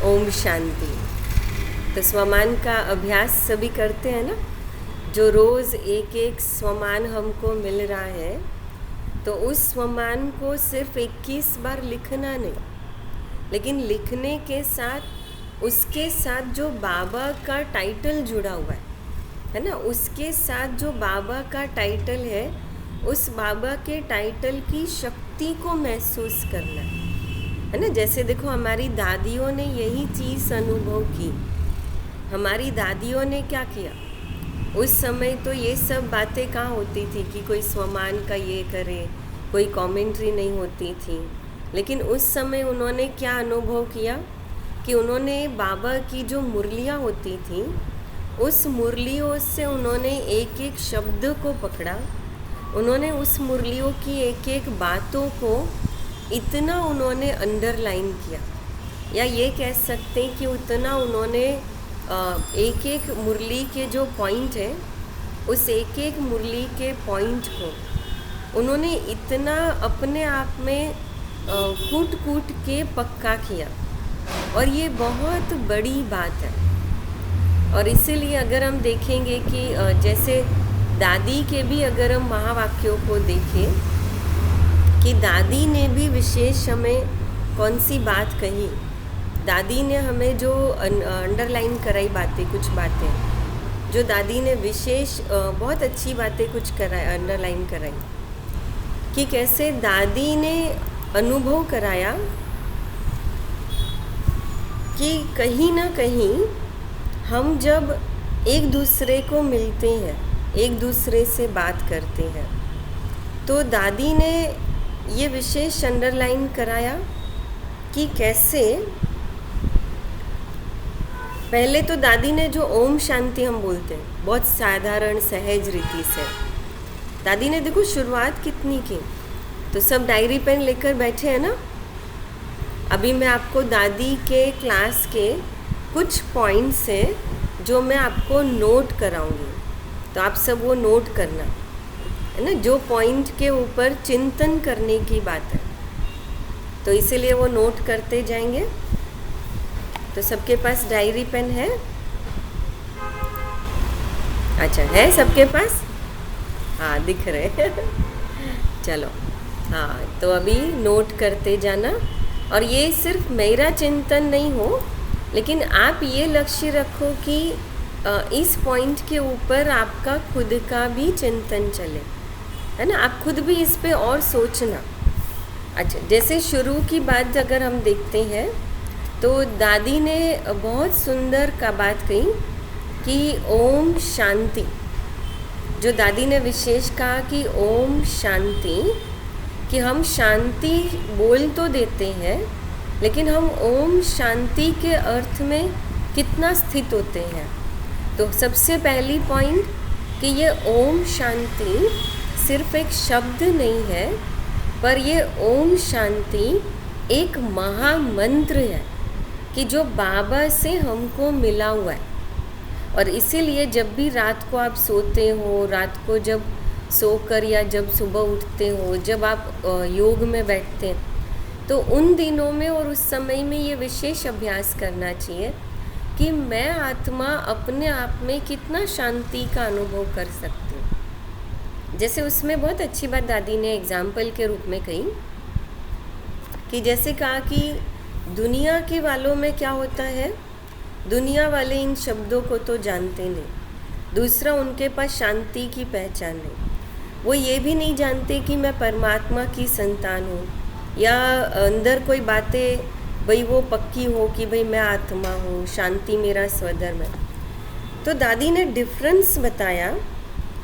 ओम शांति। तो स्वमान का अभ्यास सभी करते हैं ना। जो रोज़ एक एक स्वमान हमको मिल रहा है, तो उस स्वमान को सिर्फ 21 बार लिखना नहीं, लेकिन लिखने के साथ उसके साथ जो बाबा का टाइटल जुड़ा हुआ है ना, उसके साथ जो बाबा का टाइटल है, उस बाबा के टाइटल की शक्ति को महसूस करना है ना। जैसे देखो, हमारी दादियों ने यही चीज़ अनुभव की। हमारी दादियों ने क्या किया, उस समय तो ये सब बातें कहाँ होती थी कि कोई स्वमान का ये करे, कोई कमेंट्री नहीं होती थी। लेकिन उस समय उन्होंने क्या अनुभव किया कि उन्होंने बाबा की जो मुरलियाँ होती थी, उस मुरलियों से उन्होंने एक एक शब्द को पकड़ा। उन्होंने उस मुरलियों की एक एक बातों को इतना उन्होंने अंडरलाइन किया, या ये कह सकते हैं कि उतना उन्होंने एक एक मुरली के जो पॉइंट है, उस एक एक मुरली के पॉइंट को उन्होंने इतना अपने आप में कूट कूट के पक्का किया। और ये बहुत बड़ी बात है। और इसीलिए अगर हम देखेंगे कि जैसे दादी के भी अगर हम महावाक्यों को देखें कि दादी ने भी विशेष हमें कौन सी बात कही, दादी ने हमें जो अंडरलाइन कराई बातें, कुछ बातें जो दादी ने विशेष बहुत अच्छी बातें कुछ अंडरलाइन कराई, कि कैसे दादी ने अनुभव कराया कि कहीं ना कहीं हम जब एक दूसरे को मिलते हैं, एक दूसरे से बात करते हैं, तो दादी ने ये विशेष अंडरलाइन कराया कि कैसे पहले तो दादी ने जो ओम शांति हम बोलते हैं बहुत साधारण सहज रीति से, दादी ने देखो शुरुआत कितनी की। तो सब डायरी पेन लेकर बैठे हैं ना। अभी मैं आपको दादी के क्लास के कुछ पॉइंट्स हैं जो मैं आपको नोट कराऊंगी, तो आप सब वो नोट करना है ना, जो पॉइंट के ऊपर चिंतन करने की बात है। तो इसीलिए वो नोट करते जाएंगे। तो सबके पास डायरी पेन है? अच्छा, है सबके पास? हाँ, दिख रहे चलो, हाँ, तो अभी नोट करते जाना। और ये सिर्फ मेरा चिंतन नहीं हो, लेकिन आप ये लक्ष्य रखो कि इस पॉइंट के ऊपर आपका खुद का भी चिंतन चले, है ना। आप खुद भी इस पे और सोचना। अच्छा, जैसे शुरू की बात अगर हम देखते हैं, तो दादी ने बहुत सुंदर का बात कही कि ओम शांति। जो दादी ने विशेष कहा कि ओम शांति, कि हम शांति बोल तो देते हैं, लेकिन हम ओम शांति के अर्थ में कितना स्थित होते हैं। तो सबसे पहली पॉइंट कि ये ओम शांति सिर्फ एक शब्द नहीं है, पर ये ओम शांति एक महामंत्र है कि जो बाबा से हमको मिला हुआ है। और इसीलिए जब भी रात को आप सोते हो, रात को जब सोकर या जब सुबह उठते हो, जब आप योग में बैठते हैं, तो उन दिनों में और उस समय में ये विशेष अभ्यास करना चाहिए कि मैं आत्मा अपने आप में कितना शांति का अनुभव कर सकती हूँ। जैसे उसमें बहुत अच्छी बात दादी ने एग्जाम्पल के रूप में कही कि जैसे कहा कि दुनिया के वालों में क्या होता है, दुनिया वाले इन शब्दों को तो जानते नहीं। दूसरा, उनके पास शांति की पहचान नहीं। वो ये भी नहीं जानते कि मैं परमात्मा की संतान हूँ, या अंदर कोई बातें भाई वो पक्की हो कि भाई मैं आत्मा हूँ, शांति मेरा स्वधर्म है। तो दादी ने डिफरेंस बताया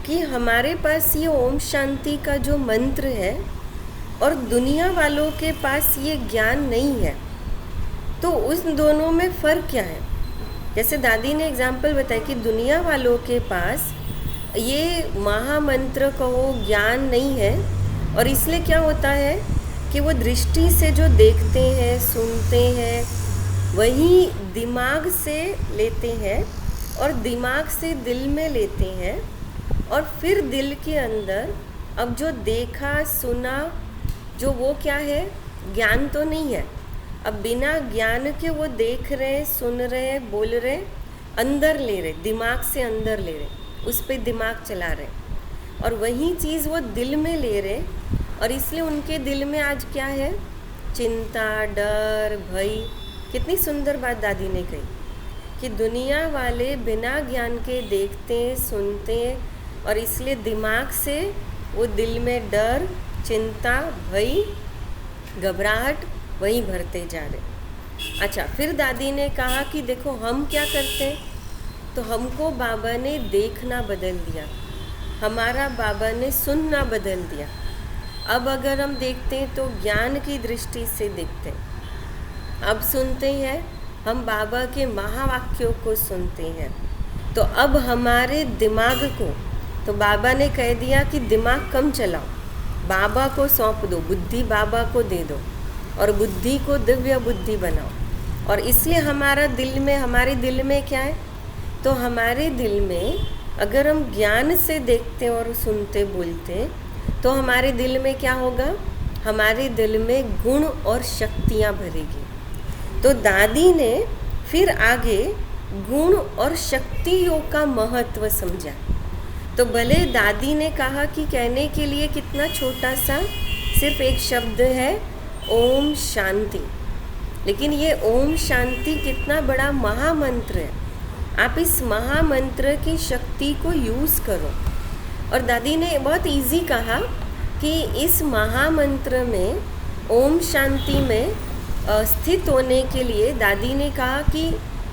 कि हमारे पास ये ओम शांति का जो मंत्र है और दुनिया वालों के पास ये ज्ञान नहीं है। तो उस दोनों में फ़र्क क्या है? जैसे दादी ने एग्जाम्पल बताया कि दुनिया वालों के पास ये महामंत्र कहो ज्ञान नहीं है, और इसलिए क्या होता है कि वो दृष्टि से जो देखते हैं, सुनते हैं, वही दिमाग से लेते हैं और दिमाग से दिल में लेते हैं, और फिर दिल के अंदर अब जो देखा सुना, जो वो क्या है, ज्ञान तो नहीं है, अब बिना ज्ञान के वो देख रहे, सुन रहे, बोल रहे, अंदर ले रहे, दिमाग से अंदर ले रहे, उस पर दिमाग चला रहे, और वही चीज़ वो दिल में ले रहे, और इसलिए उनके दिल में आज क्या है? चिंता, डर, भय। कितनी सुंदर बात दादी ने कही कि दुनिया वाले बिना ज्ञान के देखते, सुनते, और इसलिए दिमाग से वो दिल में डर, चिंता, भय, घबराहट वहीं भरते जा रहे। अच्छा, फिर दादी ने कहा कि देखो हम क्या करते हैं, तो हमको बाबा ने देखना बदल दिया, हमारा बाबा ने सुनना बदल दिया। अब अगर हम देखते हैं तो ज्ञान की दृष्टि से देखते हैं। अब सुनते हैं हम बाबा के महावाक्यों को सुनते हैं। तो अब हमारे दिमाग को तो बाबा ने कह दिया कि दिमाग कम चलाओ, बाबा को सौंप दो, बुद्धि बाबा को दे दो, और बुद्धि को दिव्य बुद्धि बनाओ। और इसलिए हमारे दिल में क्या है? तो हमारे दिल में अगर हम ज्ञान से देखते और सुनते, बोलते, तो हमारे दिल में क्या होगा? हमारे दिल में गुण और शक्तियाँ भरेगी। तो दादी ने फिर आगे गुण और शक्तियों का महत्व समझा। तो भले दादी ने कहा कि कहने के लिए कितना छोटा सा सिर्फ एक शब्द है, ओम शांति, लेकिन ये ओम शांति कितना बड़ा महामंत्र है। आप इस महामंत्र की शक्ति को यूज़ करो। और दादी ने बहुत इजी कहा कि इस महामंत्र में, ओम शांति में स्थित होने के लिए दादी ने कहा कि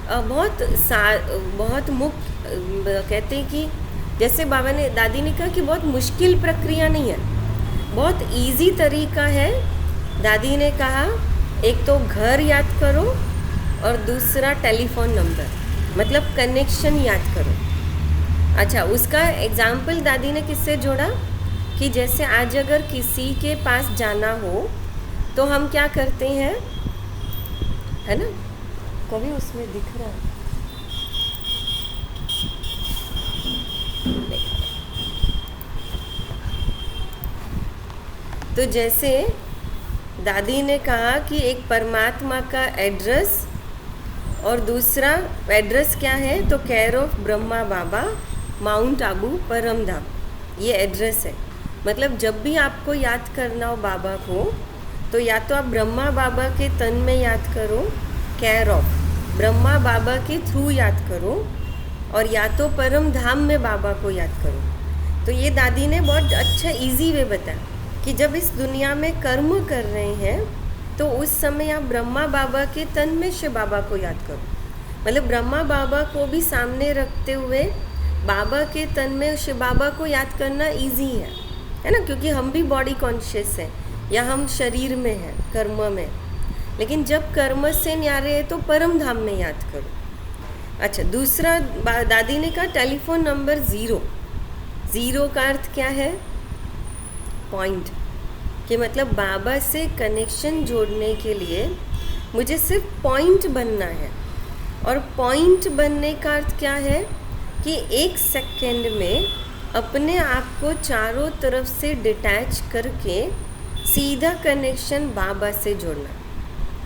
बहुत मुख्य कहते हैं कि जैसे दादी ने कहा कि बहुत मुश्किल प्रक्रिया नहीं है, बहुत इजी तरीका है। दादी ने कहा एक तो घर याद करो और दूसरा टेलीफोन नंबर, मतलब कनेक्शन याद करो। अच्छा, उसका एग्जाम्पल दादी ने किससे जोड़ा कि जैसे आज अगर किसी के पास जाना हो तो हम क्या करते हैं, है ना? कभी उसमें दिख रहा है? तो जैसे दादी ने कहा कि एक परमात्मा का एड्रेस और दूसरा एड्रेस क्या है, तो care of Brahma Baba, mount Abu, परम धाम, ये एड्रेस है। मतलब जब भी आपको याद करना हो बाबा को, तो या तो आप ब्रह्मा बाबा के तन में याद करो, केयर ऑफ ब्रह्मा बाबा के थ्रू याद करो, और या तो परम धाम में बाबा को याद करो। तो ये दादी ने बहुत अच्छा इजी वे बताया कि जब इस दुनिया में कर्म कर रहे हैं तो उस समय आप ब्रह्मा बाबा के तन में शिव बाबा को याद करो। मतलब ब्रह्मा बाबा को भी सामने रखते हुए बाबा के तन में शिव बाबा को याद करना इजी है ना? क्योंकि हम भी बॉडी कॉन्शियस हैं या हम शरीर में हैं, कर्म में। लेकिन जब कर्म से न्यारे है तो परम धाम में याद करो। अच्छा, दूसरा दादी ने कहा टेलीफोन नंबर 0 का अर्थ क्या है? पॉइंट, कि मतलब बाबा से कनेक्शन जोड़ने के लिए मुझे सिर्फ पॉइंट बनना है। और पॉइंट बनने का अर्थ क्या है कि 1 सेकेंड में अपने आप को चारों तरफ से डिटैच करके सीधा कनेक्शन बाबा से जोड़ना।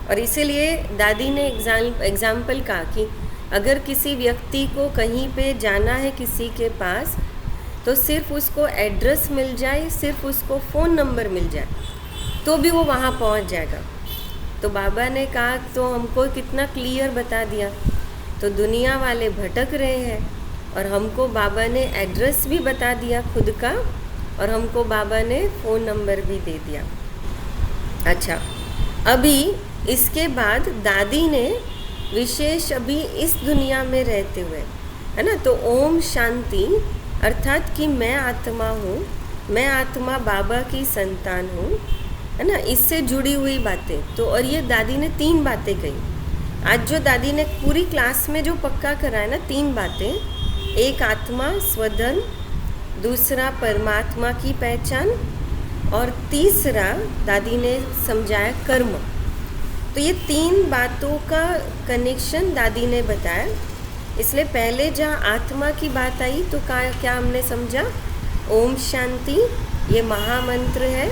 और इसीलिए दादी ने एग्जाम्पल कहा कि अगर किसी व्यक्ति को कहीं पे जाना है किसी के पास, तो सिर्फ उसको एड्रेस मिल जाए, सिर्फ उसको फ़ोन नंबर मिल जाए, तो भी वो वहाँ पहुँच जाएगा। तो बाबा ने कहा, तो हमको कितना क्लियर बता दिया। तो दुनिया वाले भटक रहे हैं और हमको बाबा ने एड्रेस भी बता दिया खुद का, और हमको बाबा ने फ़ोन नंबर भी दे दिया। अच्छा, अभी इसके बाद दादी ने विशेष अभी इस दुनिया में रहते हुए, है ना, तो ओम शांति अर्थात कि मैं आत्मा हूँ, मैं आत्मा बाबा की संतान हूँ, है ना, इससे जुड़ी हुई बातें। तो और ये दादी ने 3 बातें कही। आज जो दादी ने पूरी क्लास में जो पक्का करा है ना, 3 बातें, एक आत्मा स्वधन, दूसरा परमात्मा की पहचान, और तीसरा दादी ने समझाया कर्म। तो ये 3 बातों का कनेक्शन दादी ने बताया। इसलिए पहले जहाँ आत्मा की बात आई तो क्या हमने समझा? ओम शांति ये महामंत्र है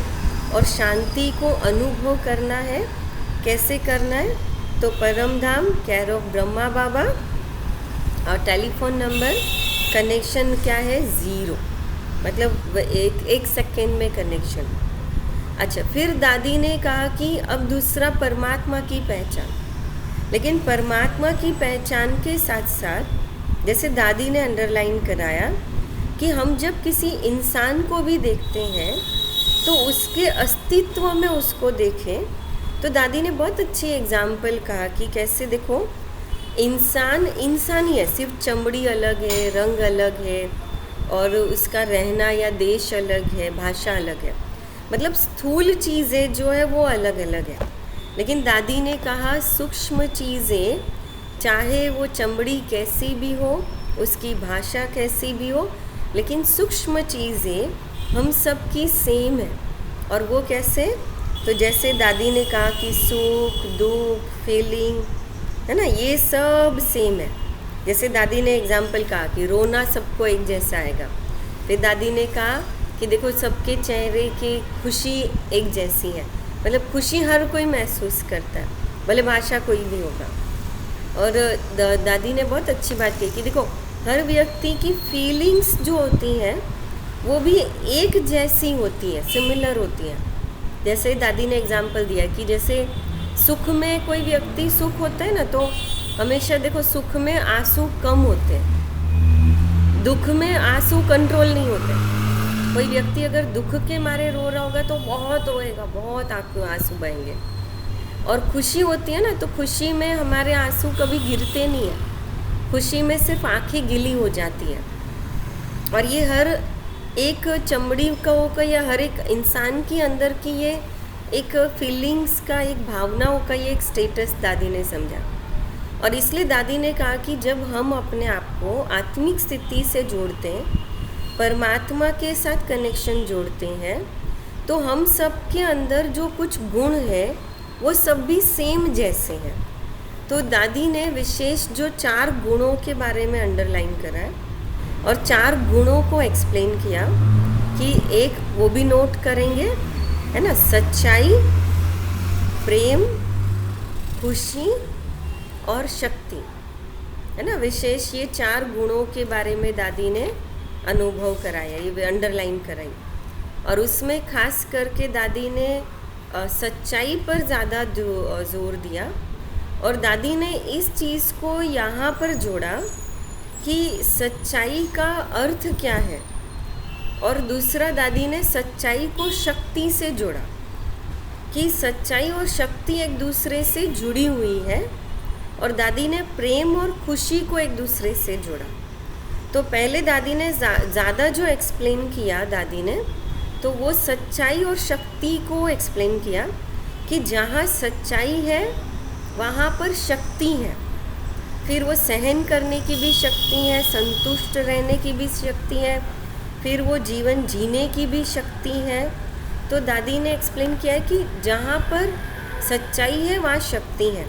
और शांति को अनुभव करना है। कैसे करना है? तो परम धाम, केयर ऑफ ब्रह्मा बाबा, और टेलीफोन नंबर कनेक्शन क्या है? 0, मतलब एक सेकेंड में कनेक्शन। अच्छा, फिर दादी ने कहा कि अब दूसरा परमात्मा की पहचान। लेकिन परमात्मा की पहचान के साथ साथ जैसे दादी ने अंडरलाइन कराया कि हम जब किसी इंसान को भी देखते हैं तो उसके अस्तित्व में उसको देखें। तो दादी ने बहुत अच्छी एग्जाम्पल कहा कि कैसे देखो, इंसान ही है, सिर्फ चमड़ी अलग है, रंग अलग है, और उसका रहना या देश अलग है, भाषा अलग है, मतलब स्थूल चीज़ें जो है वो अलग अलग है। लेकिन दादी ने कहा सूक्ष्म चीज़ें, चाहे वो चमड़ी कैसी भी हो, उसकी भाषा कैसी भी हो, लेकिन सूक्ष्म चीज़ें हम सब की सेम है। और वो कैसे? तो जैसे दादी ने कहा कि सुख दुख फीलिंग है ना, ये सब सेम है। जैसे दादी ने एग्जाम्पल कहा कि रोना सबको एक जैसा आएगा। फिर दादी ने कहा कि देखो सबके चेहरे की खुशी एक जैसी है, मतलब खुशी हर कोई महसूस करता है, भले भाषा कोई भी होगा। और दादी ने बहुत अच्छी बात कही कि देखो हर व्यक्ति की फीलिंग्स जो होती हैं वो भी एक जैसी होती है, सिमिलर होती हैं। जैसे दादी ने एग्जाम्पल दिया कि जैसे सुख में कोई व्यक्ति सुख होता है ना, तो हमेशा देखो सुख में आंसू कम होते हैं, दुख में आंसू कंट्रोल नहीं होते। कोई व्यक्ति अगर दुख के मारे रो रहा होगा तो बहुत रोएगा, बहुत आंसू बहेंगे। और खुशी होती है ना, तो खुशी में हमारे आंसू कभी गिरते नहीं है, खुशी में सिर्फ आंखें गीली हो जाती है। और ये हर एक चमड़ी का या हर एक इंसान के अंदर की ये एक फीलिंग्स का, एक भावनाओं का ये एक स्टेटस दादी ने समझा। और इसलिए दादी ने कहा कि जब हम अपने आप को आत्मिक स्थिति से जोड़ते हैं, परमात्मा के साथ कनेक्शन जोड़ते हैं, तो हम सब के अंदर जो कुछ गुण है वो सब भी सेम जैसे हैं। तो दादी ने विशेष जो 4 गुणों के बारे में अंडरलाइन करा है और 4 गुणों को एक्सप्लेन किया कि एक वो भी नोट करेंगे, है ना, सच्चाई, प्रेम, खुशी और शक्ति, है ना। विशेष ये 4 गुणों के बारे में दादी ने अनुभव कराया, ये अंडरलाइन कराई। और उसमें खास करके दादी ने सच्चाई पर ज़्यादा जोर दिया। और दादी ने इस चीज़ को यहाँ पर जोड़ा कि सच्चाई का अर्थ क्या है। और दूसरा दादी ने सच्चाई को शक्ति से जोड़ा कि सच्चाई और शक्ति एक दूसरे से जुड़ी हुई है। और दादी ने प्रेम और खुशी को एक दूसरे से जोड़ा। तो पहले दादी ने ज़्यादा जो एक्सप्लेन किया दादी ने, तो वो सच्चाई और शक्ति को एक्सप्लेन किया कि जहाँ सच्चाई है वहाँ पर शक्ति है। फिर वो सहन करने की भी शक्ति है, संतुष्ट रहने की भी शक्ति है, फिर वो जीवन जीने की भी शक्ति है। तो दादी ने एक्सप्लेन किया है कि जहाँ पर सच्चाई है वहाँ शक्ति है।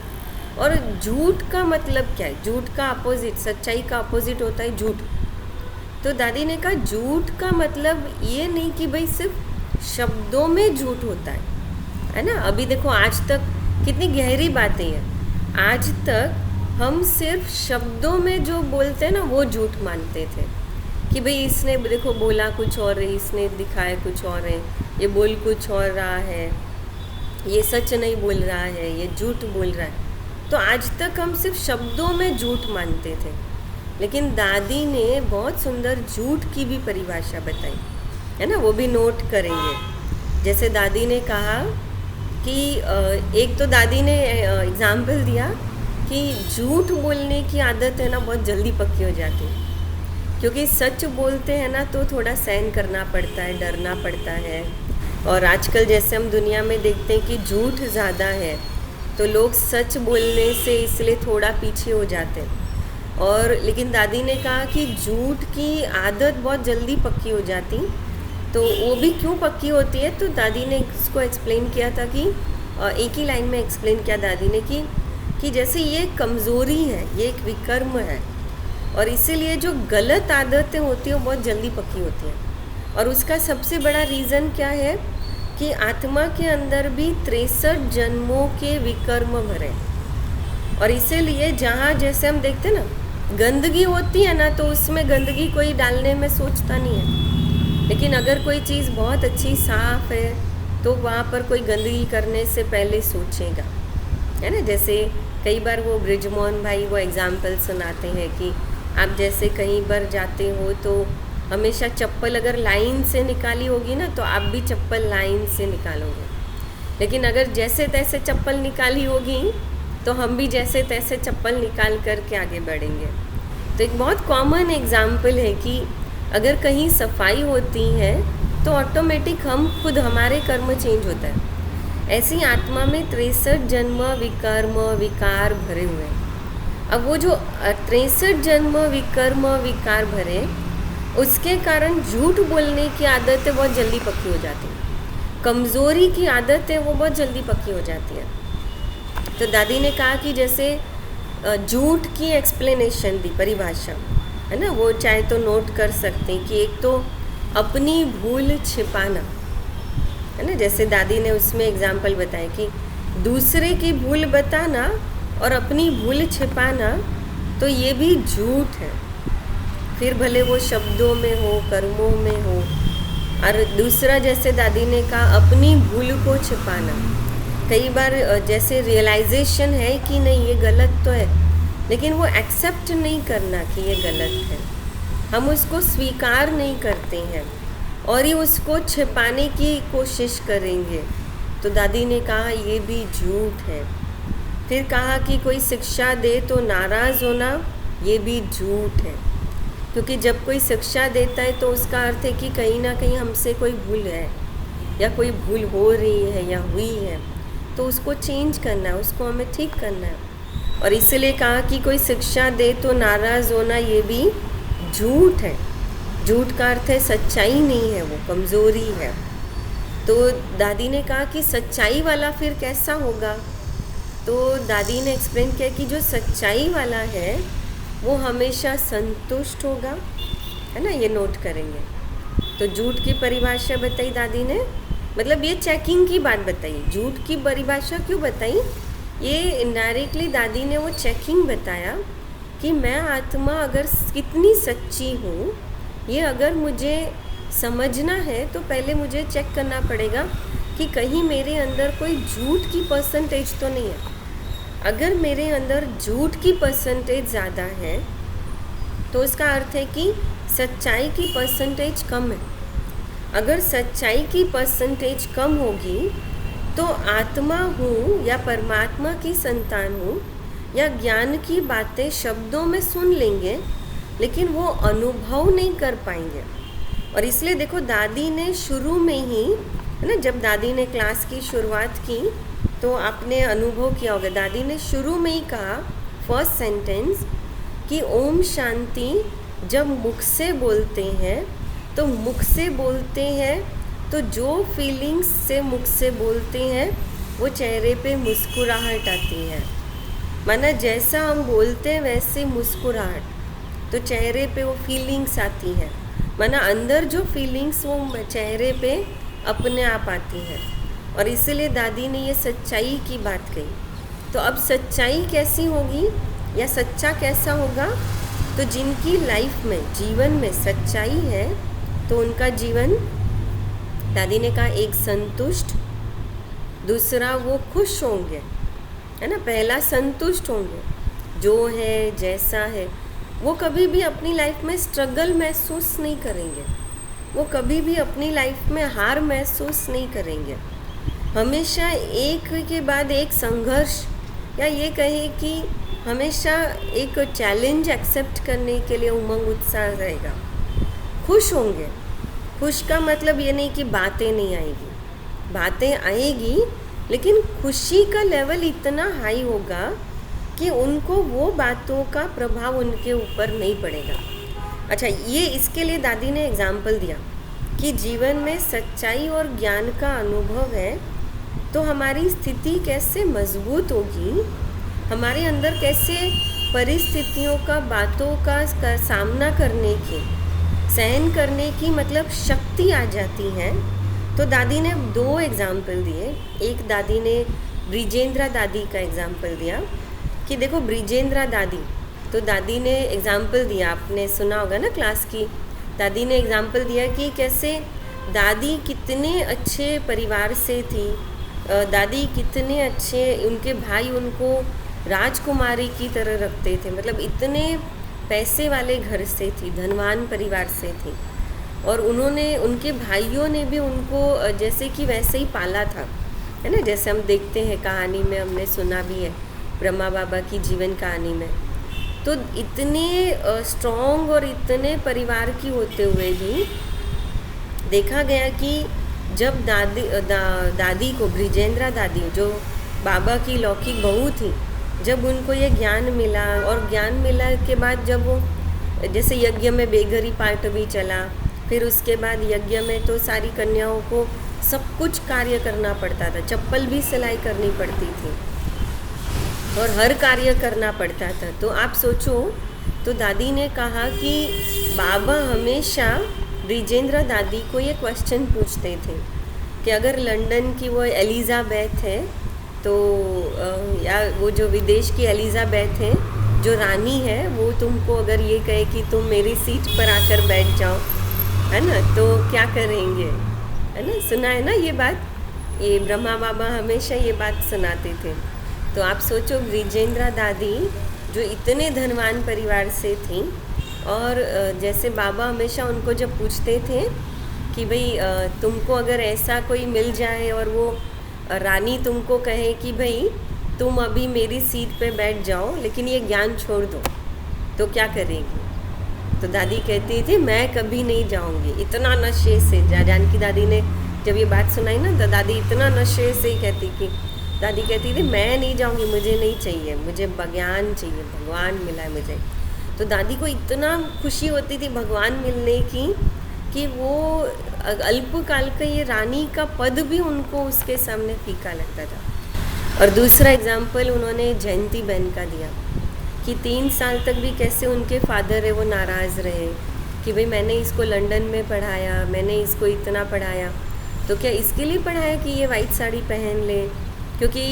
और झूठ का मतलब क्या है? झूठ का अपोजिट, सच्चाई का अपोजिट होता है झूठ। तो दादी ने कहा झूठ का मतलब ये नहीं कि भाई सिर्फ शब्दों में झूठ होता है ना। अभी देखो आज तक कितनी गहरी बातें हैं। आज तक हम सिर्फ शब्दों में जो बोलते हैं ना वो झूठ मानते थे कि भाई इसने देखो बोला कुछ और है, इसने दिखाया कुछ और है, ये बोल कुछ और रहा है, ये सच नहीं बोल रहा है, ये झूठ बोल रहा है। तो आज तक हम सिर्फ शब्दों में झूठ मानते थे। लेकिन दादी ने बहुत सुंदर झूठ की भी परिभाषा बताई, है ना, वो भी नोट करेंगे। जैसे दादी ने कहा कि एक तो दादी ने एग्जाम्पल दिया कि झूठ बोलने की आदत है ना बहुत जल्दी पक्की हो जाती है, क्योंकि सच बोलते हैं ना तो थोड़ा सहन करना पड़ता है, डरना पड़ता है। और आजकल जैसे हम दुनिया में देखते हैं कि झूठ ज़्यादा है, तो लोग सच बोलने से इसलिए थोड़ा पीछे हो जाते हैं। और लेकिन दादी ने कहा कि झूठ की आदत बहुत जल्दी पक्की हो जाती, तो वो भी क्यों पक्की होती है। तो दादी ने इसको एक्सप्लेन किया था कि एक ही लाइन में एक्सप्लेन किया दादी ने कि जैसे ये कमज़ोरी है, ये एक विकर्म है, और इसीलिए जो गलत आदतें होती हैं वो बहुत जल्दी पक्की होती हैं। और उसका सबसे बड़ा रीज़न क्या है कि आत्मा के अंदर भी 63 जन्मों के विकर्म भरे, और इसीलिए जहाँ जैसे हम देखते ना गंदगी होती है ना, तो उसमें गंदगी कोई डालने में सोचता नहीं है, लेकिन अगर कोई चीज़ बहुत अच्छी साफ है तो वहाँ पर कोई गंदगी करने से पहले सोचेगा, है ना। जैसे कई बार वो ब्रिजमोहन भाई वो एग्जाम्पल सुनाते हैं कि आप जैसे कहीं पर जाते हो तो हमेशा चप्पल अगर लाइन से निकाली होगी ना, तो आप भी चप्पल लाइन से निकालोगे, लेकिन अगर जैसे तैसे चप्पल निकाली होगी तो हम भी जैसे तैसे चप्पल निकाल करके आगे बढ़ेंगे। तो एक बहुत कॉमन एग्जाम्पल है कि अगर कहीं सफाई होती है तो ऑटोमेटिक हम खुद हमारे कर्म चेंज होता है। ऐसी आत्मा में 63 जन्म विकर्म विकार भरे हुए हैं। अब वो जो 63 जन्म विकर्म विकार भरे, उसके कारण झूठ बोलने की आदतें बहुत जल्दी पक्की हो जाती हैं, कमज़ोरी की आदतें वो बहुत जल्दी पक्की हो जाती है। तो दादी ने कहा कि जैसे झूठ की एक्सप्लेनेशन दी, परिभाषा है ना, वो चाहे तो नोट कर सकते हैं कि एक तो अपनी भूल छिपाना, है ना। जैसे दादी ने उसमें एग्जाम्पल बताया कि दूसरे की भूल बताना और अपनी भूल छिपाना, तो ये भी झूठ है, फिर भले वो शब्दों में हो कर्मों में हो। और दूसरा जैसे दादी ने कहा अपनी भूल को छिपाना, कई बार जैसे रियलाइजेशन है कि नहीं ये गलत तो है, लेकिन वो एक्सेप्ट नहीं करना कि ये गलत है, हम उसको स्वीकार नहीं करते हैं और ही उसको छिपाने की कोशिश करेंगे, तो दादी ने कहा ये भी झूठ है। फिर कहा कि कोई शिक्षा दे तो नाराज़ होना, ये भी झूठ है, क्योंकि जब कोई शिक्षा देता है तो उसका अर्थ है कि कहीं ना कहीं हमसे कोई भूल है या कोई भूल हो रही है या हुई है, तो उसको चेंज करना है, उसको हमें ठीक करना है। और इसलिए कहा कि कोई शिक्षा दे तो नाराज़ होना, ये भी झूठ है। झूठ का अर्थ है सच्चाई नहीं है, वो कमज़ोरी है। तो दादी ने कहा कि सच्चाई वाला फिर कैसा होगा, तो दादी ने एक्सप्लेन किया कि जो सच्चाई वाला है वो हमेशा संतुष्ट होगा, है ना, ये नोट करेंगे। तो झूठ की परिभाषा बताई दादी ने, मतलब ये चेकिंग की बात बताई। झूठ की परिभाषा क्यों बताई, ये इनडायरेक्टली दादी ने वो चेकिंग बताया कि मैं आत्मा अगर कितनी सच्ची हूँ, ये अगर मुझे समझना है तो पहले मुझे चेक करना पड़ेगा कि कहीं मेरे अंदर कोई झूठ की परसेंटेज तो नहीं है। अगर मेरे अंदर झूठ की परसेंटेज ज़्यादा है तो उसका अर्थ है कि सच्चाई की परसेंटेज कम है। अगर सच्चाई की परसेंटेज कम होगी तो आत्मा हूँ या परमात्मा की संतान हूँ या ज्ञान की बातें शब्दों में सुन लेंगे, लेकिन वो अनुभव नहीं कर पाएंगे। और इसलिए देखो दादी ने शुरू में ही, है ना, जब दादी ने क्लास की शुरुआत की तो आपने अनुभव किया होगा, दादी ने शुरू में ही कहा फर्स्ट सेंटेंस कि ओम शांति जब मुख से बोलते हैं तो मुख से बोलते हैं तो जो फीलिंग्स से मुख से बोलते हैं वो चेहरे पे मुस्कुराहट आती है। माना जैसा हम बोलते हैं वैसे मुस्कुराहट, तो चेहरे पे वो फीलिंग्स आती है। माना अंदर जो फीलिंग्स वो चेहरे पे अपने आप आती है। और इसीलिए दादी ने ये सच्चाई की बात कही। तो अब सच्चाई कैसी होगी या सच्चा कैसा होगा, तो जिनकी लाइफ में जीवन में सच्चाई है तो उनका जीवन, दादी ने कहा, एक संतुष्ट, दूसरा वो खुश होंगे, है ना। पहला संतुष्ट होंगे, जो है जैसा है, वो कभी भी अपनी लाइफ में स्ट्रगल महसूस नहीं करेंगे, वो कभी भी अपनी लाइफ में हार महसूस नहीं करेंगे। हमेशा एक के बाद एक संघर्ष, या ये कहे कि हमेशा एक चैलेंज एक्सेप्ट करने के लिए उमंग उत्साह रहेगा। खुश होंगे, खुश का मतलब ये नहीं कि बातें नहीं आएगी, बातें आएगी, लेकिन खुशी का लेवल इतना हाई होगा कि उनको वो बातों का प्रभाव उनके ऊपर नहीं पड़ेगा। अच्छा, ये इसके लिए दादी ने एग्जाम्पल दिया कि जीवन में सच्चाई और ज्ञान का अनुभव है तो हमारी स्थिति कैसे मजबूत होगी, हमारे अंदर कैसे परिस्थितियों का, बातों का सामना करने की, सहन करने की मतलब शक्ति आ जाती है। तो दादी ने 2 एग्ज़ाम्पल दिए। एक दादी ने ब्रिजेंद्रा दादी का एग्ज़ाम्पल दिया कि देखो ब्रिजेंद्रा दादी, तो दादी ने एग्ज़ाम्पल दिया, आपने सुना होगा ना क्लास की, दादी ने एग्ज़ाम्पल दिया कि कैसे दादी कितने अच्छे परिवार से थी, दादी कितने अच्छे, उनके भाई उनको राजकुमारी की तरह रखते थे, मतलब इतने पैसे वाले घर से थी, धनवान परिवार से थी, और उन्होंने, उनके भाइयों ने भी उनको जैसे कि वैसे ही पाला था, है ना, जैसे हम देखते हैं कहानी में, हमने सुना भी है ब्रह्मा बाबा की जीवन कहानी में। तो इतने स्ट्रॉन्ग और इतने परिवार की होते हुए भी देखा गया कि जब दादी को, ब्रिजेंद्रा दादी जो बाबा की लौकिक बहू थी, जब उनको ये ज्ञान मिला, और ज्ञान मिला के बाद जब वो, जैसे यज्ञ में बेगरी पाठ भी चला, फिर उसके बाद यज्ञ में तो सारी कन्याओं को सब कुछ कार्य करना पड़ता था, चप्पल भी सिलाई करनी पड़ती थी और हर कार्य करना पड़ता था। तो आप सोचो, तो दादी ने कहा कि बाबा हमेशा ब्रिजेंद्रा दादी को ये क्वेश्चन पूछते थे कि अगर लंदन की वो एलिज़ाबेथ है, तो या वो जो विदेश की एलिज़ाबेथ है, जो रानी है, वो तुमको अगर ये कहे कि तुम मेरी सीट पर आकर बैठ जाओ, है ना, तो क्या करेंगे, है ना, सुना है ना ये बात, ये ब्रह्मा बाबा हमेशा ये बात सुनाते थे। तो आप सोचो ब्रिजेंद्रा दादी जो इतने धनवान परिवार से थी, और जैसे बाबा हमेशा उनको जब पूछते थे कि भाई तुमको अगर ऐसा कोई मिल जाए और वो रानी तुमको कहे कि भाई तुम अभी मेरी सीट पे बैठ जाओ लेकिन ये ज्ञान छोड़ दो, तो क्या करेगी? तो दादी कहती थी मैं कभी नहीं जाऊंगी, इतना नशे से। जानकी दादी ने जब ये बात सुनाई ना, तो दादी इतना नशे से ही कहती कि, दादी कहती थी मैं नहीं जाऊंगी, मुझे नहीं चाहिए, मुझे ज्ञान चाहिए, भगवान मिला है मुझे। तो दादी को इतना खुशी होती थी भगवान मिलने की कि वो अल्पकाल का ये रानी का पद भी उनको उसके सामने फीका लगता था। और दूसरा एग्जाम्पल उन्होंने जयंती बहन का दिया कि 3 साल तक भी कैसे उनके फादर है वो नाराज़ रहे कि भाई मैंने इसको लंदन में पढ़ाया, मैंने इसको इतना पढ़ाया, तो क्या इसके लिए पढ़ाया कि ये वाइट साड़ी पहन ले? क्योंकि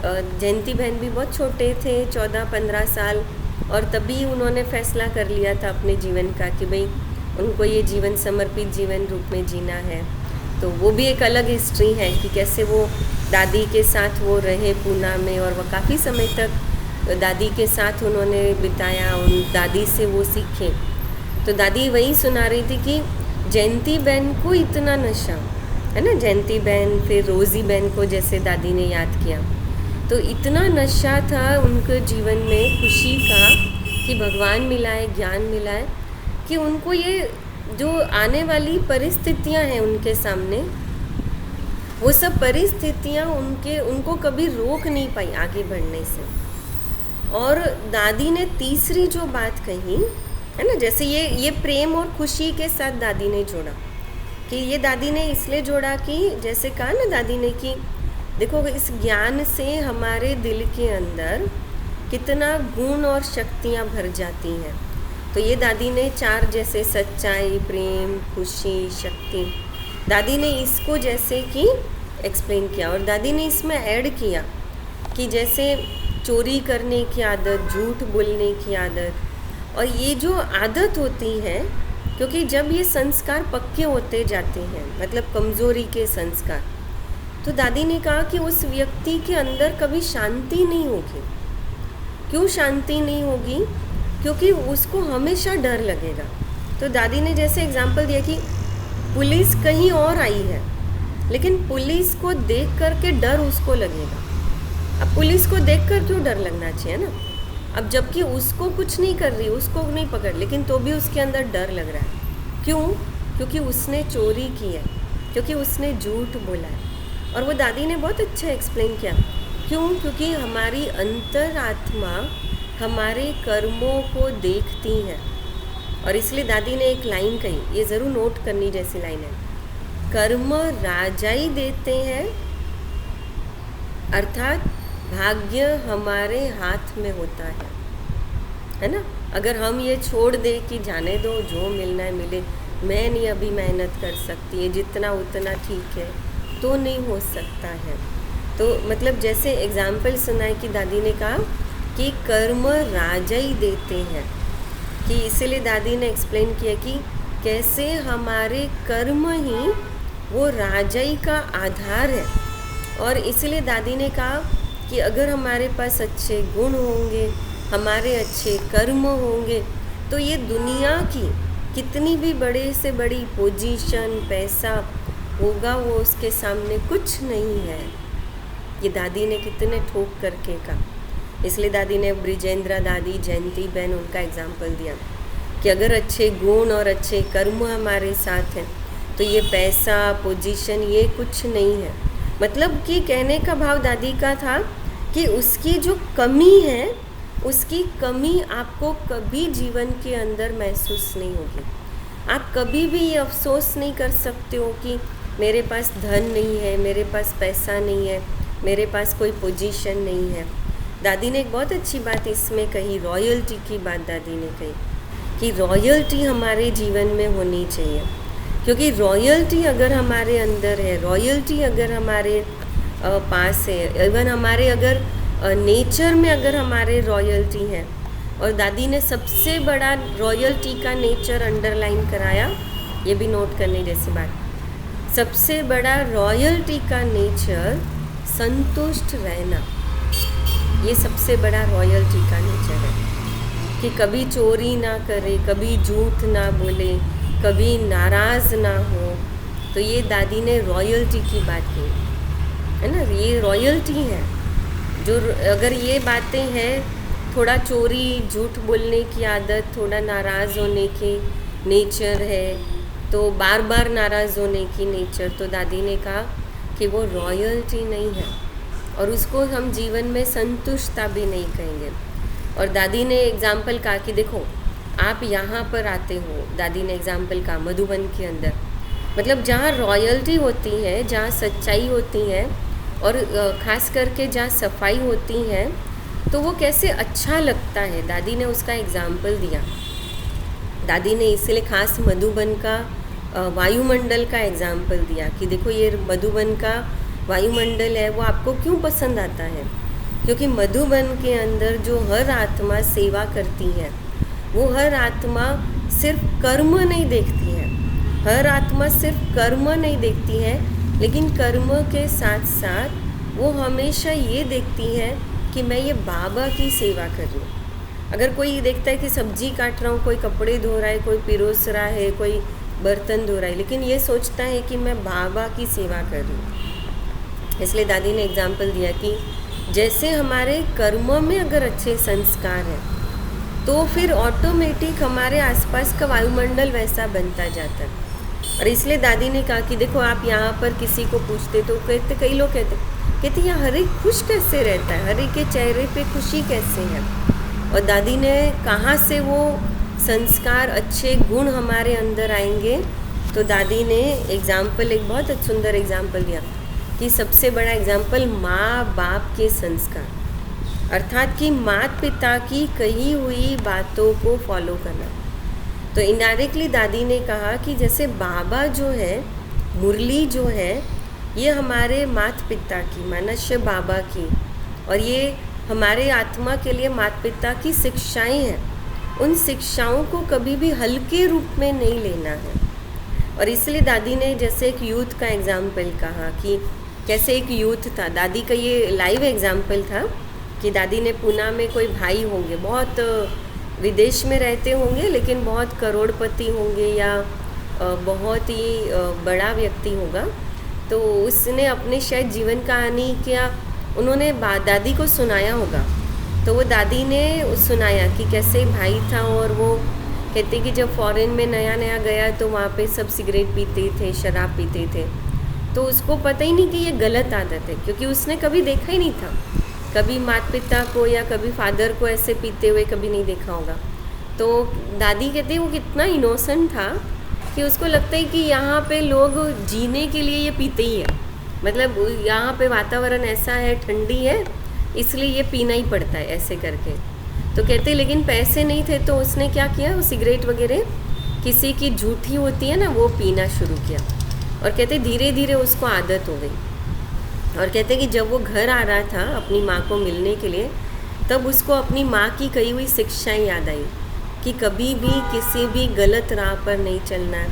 जयंती बहन भी बहुत छोटे थे, 14-15 साल, और तभी उन्होंने फैसला कर लिया था अपने जीवन का कि भाई उनको ये जीवन समर्पित जीवन रूप में जीना है। तो वो भी एक अलग हिस्ट्री है कि कैसे वो दादी के साथ वो रहे पूना में, और वो काफ़ी समय तक दादी के साथ उन्होंने बिताया, उन दादी से वो सीखे। तो दादी वही सुना रही थी कि जयंती बहन को इतना नशा, है ना, जयंती बहन, फिर रोज़ी बहन को जैसे दादी ने याद किया, तो इतना नशा था उनके जीवन में खुशी का कि भगवान मिला है, ज्ञान मिला है, कि उनको ये जो आने वाली परिस्थितियां हैं उनके सामने, वो सब परिस्थितियां उनको कभी रोक नहीं पाई आगे बढ़ने से। और दादी ने तीसरी जो बात कही है ना, जैसे ये प्रेम और खुशी के साथ दादी ने जोड़ा कि ये दादी ने इसलिए जोड़ा कि जैसे कहा ना दादी ने कि देखो इस ज्ञान से हमारे दिल के अंदर कितना गुण और शक्तियाँ भर जाती हैं। तो ये दादी ने 4 जैसे सच्चाई, प्रेम, खुशी, शक्ति, दादी ने इसको जैसे कि एक्सप्लेन किया। और दादी ने इसमें ऐड किया कि जैसे चोरी करने की आदत, झूठ बोलने की आदत, और ये जो आदत होती है, क्योंकि जब ये संस्कार पक्के होते जाते हैं, मतलब कमज़ोरी के संस्कार, तो दादी ने कहा कि उस व्यक्ति के अंदर कभी शांति नहीं होगी। क्यों शांति नहीं होगी? क्योंकि उसको हमेशा डर लगेगा। तो दादी ने जैसे एग्जाम्पल दिया कि पुलिस कहीं और आई है, लेकिन पुलिस को देख कर के डर उसको लगेगा। अब पुलिस को देख कर क्यों डर लगना चाहिए ना? अब जबकि उसको कुछ नहीं कर रही, उसको नहीं पकड़, लेकिन तो भी उसके अंदर डर लग रहा है। क्यों? क्योंकि उसने चोरी की है, क्योंकि उसने झूठ बोला है। और वो दादी ने बहुत अच्छा एक्सप्लेन किया। क्यों? क्योंकि हमारी अंतरात्मा हमारे कर्मों को देखती है। और इसलिए दादी ने एक लाइन कही, ये ज़रूर नोट करनी जैसी लाइन है, कर्म राजाई देते हैं, अर्थात भाग्य हमारे हाथ में होता है ना। अगर हम ये छोड़ दे कि जाने दो, जो मिलना है मिले, मैं नहीं अभी मेहनत कर सकती, है जितना उतना ठीक है, तो नहीं हो सकता है। तो मतलब जैसे एग्जाम्पल सुना है कि दादी ने कहा कि कर्म राजा ही देते हैं, कि इसीलिए दादी ने एक्सप्लेन किया कि कैसे हमारे कर्म ही वो राजाई का आधार है। और इसलिए दादी ने कहा कि अगर हमारे पास अच्छे गुण होंगे, हमारे अच्छे कर्म होंगे, तो ये दुनिया की कितनी भी बड़े से बड़ी पोजीशन, पैसा होगा, वो उसके सामने कुछ नहीं है। ये दादी ने कितने ठोक करके कहा। इसलिए दादी ने ब्रिजेंद्रा दादी, जयंती बहन, उनका एग्जाम्पल दिया कि अगर अच्छे गुण और अच्छे कर्म हमारे साथ हैं तो ये पैसा, पोजीशन, ये कुछ नहीं है। मतलब कि कहने का भाव दादी का था कि उसकी जो कमी है, उसकी कमी आपको कभी जीवन के अंदर महसूस नहीं होगी। आप कभी भी ये अफसोस नहीं कर सकते हो कि मेरे पास धन नहीं है, मेरे पास पैसा नहीं है, मेरे पास कोई पोजीशन नहीं है। दादी ने एक बहुत अच्छी बात इसमें कही, रॉयल्टी की बात दादी ने कही कि रॉयल्टी हमारे जीवन में होनी चाहिए, क्योंकि रॉयल्टी अगर हमारे अंदर है, रॉयल्टी अगर हमारे पास है, इवन हमारे अगर नेचर में अगर हमारे रॉयल्टी है, और दादी ने सबसे बड़ा रॉयल्टी का नेचर अंडरलाइन कराया, ये भी नोट करने जैसी बात, सबसे बड़ा रॉयल्टी का नेचर संतुष्ट रहना, ये सबसे बड़ा रॉयल्टी का नेचर है कि कभी चोरी ना करे, कभी झूठ ना बोले, कभी नाराज़ ना हो। तो ये दादी ने रॉयल्टी की बात की है ना, ये रॉयल्टी है। जो अगर ये बातें हैं, थोड़ा चोरी, झूठ बोलने की आदत, थोड़ा नाराज़ होने की नेचर है, तो बार बार नाराज़ होने की नेचर, तो दादी ने कहा कि वो रॉयल्टी नहीं है, और उसको हम जीवन में संतुष्टता भी नहीं कहेंगे। और दादी ने एग्जाम्पल कहा कि देखो आप यहाँ पर आते हो, दादी ने एग्जाम्पल कहा मधुबन के अंदर, मतलब जहाँ रॉयल्टी होती है, जहाँ सच्चाई होती है, और ख़ास करके जहाँ सफाई होती है, तो वो कैसे अच्छा लगता है। दादी ने उसका एग्जाम्पल दिया। दादी ने इसलिए ख़ास मधुबन का वायुमंडल का एग्जाम्पल दिया कि देखो ये मधुबन का वायुमंडल है, वो आपको क्यों पसंद आता है, क्योंकि मधुबन के अंदर जो हर आत्मा सेवा करती है, वो हर आत्मा सिर्फ कर्म नहीं देखती है, हर आत्मा सिर्फ कर्म नहीं देखती है, लेकिन कर्म के साथ साथ वो हमेशा ये देखती है कि मैं ये बाबा की सेवा कर रही हूँ। अगर कोई देखता है कि सब्जी काट रहा हूँ, कोई कपड़े धो रहा है, कोई पिरोस रहा है, कोई बर्तन धो रहा है, लेकिन ये सोचता है कि मैं बाबा की सेवा कर रही हूँ। इसलिए दादी ने एग्जाम्पल दिया कि जैसे हमारे कर्मों में अगर अच्छे संस्कार हैं, तो फिर ऑटोमेटिक हमारे आसपास का वायुमंडल वैसा बनता जाता है। और इसलिए दादी ने कहा कि देखो आप यहाँ पर किसी को पूछते तो कहते, कई लोग कहते यहाँ हर एक खुश कैसे रहता है, हर एक के चेहरे पे खुशी कैसे है। और दादी ने कहाँ से वो संस्कार, अच्छे गुण हमारे अंदर आएंगे, तो दादी ने एग्जाम्पल, एक बहुत सुंदर एग्जाम्पल दिया कि सबसे बड़ा एग्जाम्पल माँ बाप के संस्कार, अर्थात कि माता पिता की कही हुई बातों को फॉलो करना। तो इनडायरेक्टली दादी ने कहा कि जैसे बाबा जो है, मुरली जो है, ये हमारे माता पिता की, मनुष्य बाबा की, और ये हमारे आत्मा के लिए माता पिता की शिक्षाएं हैं। उन शिक्षाओं को कभी भी हल्के रूप में नहीं लेना है। और इसलिए दादी ने जैसे एक यूथ का एग्जाम्पल कहा कि कैसे एक यूथ था, दादी का ये लाइव एग्जाम्पल था कि दादी ने पूना में कोई भाई होंगे, बहुत विदेश में रहते होंगे, लेकिन बहुत करोड़पति होंगे या बहुत ही बड़ा व्यक्ति होगा। तो उसने अपने शायद जीवन कहानी क्या उन्होंने दादी को सुनाया होगा। तो वो दादी ने सुनाया कि कैसे भाई था, और वो कहते कि जब फॉरेन में नया नया गया तो वहाँ पे सब सिगरेट पीते थे, शराब पीते थे। तो उसको पता ही नहीं कि ये गलत आदत है, क्योंकि उसने कभी देखा ही नहीं था, कभी माता पिता को या कभी फादर को ऐसे पीते हुए कभी नहीं देखा होगा। तो दादी कहती है वो कितना इनोसेंट था कि उसको लगता है कि यहाँ पे लोग जीने के लिए ये पीते ही है, मतलब यहाँ पे वातावरण ऐसा है, ठंडी है, इसलिए ये पीना ही पड़ता है ऐसे करके। तो कहते लेकिन पैसे नहीं थे, तो उसने क्या किया, वो सिगरेट वगैरह किसी की झूठी होती है ना वो पीना शुरू किया। और कहते धीरे धीरे उसको आदत हो गई। और कहते कि जब वो घर आ रहा था अपनी माँ को मिलने के लिए, तब उसको अपनी माँ की कही हुई शिक्षाएं याद आई कि कभी भी किसी भी गलत राह पर नहीं चलना है,